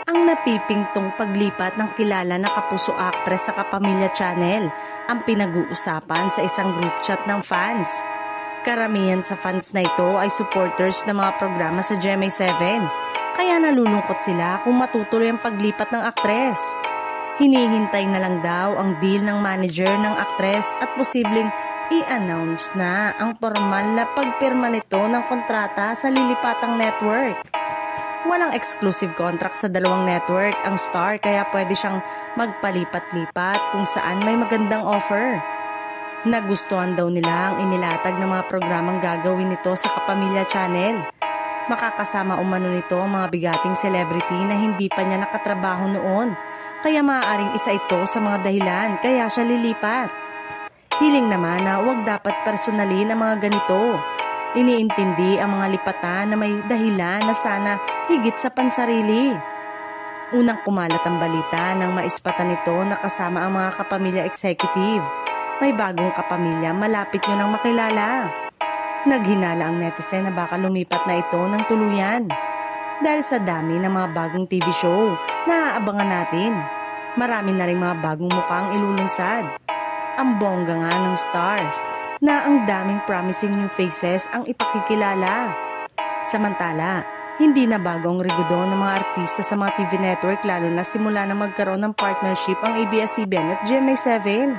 Ang napipingtong paglipat ng kilala na kapuso actress sa Kapamilya Channel ang pinag-uusapan sa isang group chat ng fans. Karamihan sa fans na ito ay supporters ng mga programa sa GMA7, kaya nalulungkot sila kung matutuloy ang paglipat ng aktres. Hinihintay na lang daw ang deal ng manager ng aktres at posibleng i-announce na ang formal na pagpirma nito ng kontrata sa lilipatang network. Walang exclusive contract sa dalawang network ang star kaya pwede siyang magpalipat-lipat kung saan may magandang offer. Nagustuhan daw nila ang inilatag ng mga programang gagawin nito sa Kapamilya Channel. Makakasama umano nito ang mga bigating celebrity na hindi pa niya nakatrabaho noon, kaya maaaring isa ito sa mga dahilan kaya siya lilipat. Hiling naman na huwag dapat personalin ang mga ganito. Iniintindi ang mga lipatan na may dahilan na sana higit sa pansarili. Unang kumalat ang balita ng maispatan nito na kasama ang mga kapamilya executive. May bagong kapamilya, malapit nyo nang makilala. Naghinala ang netizen na baka lumipat na ito ng tuluyan. Dahil sa dami ng mga bagong TV show na aabangan natin, marami na rin mga bagong mukhang ilulunsad. Ang bongga nga ng star na ang daming promising new faces ang ipakikilala. Samantala, hindi na bagong rigudon ng mga artista sa mga TV network lalo na simula na magkaroon ng partnership ang ABS-CBN at GMA7.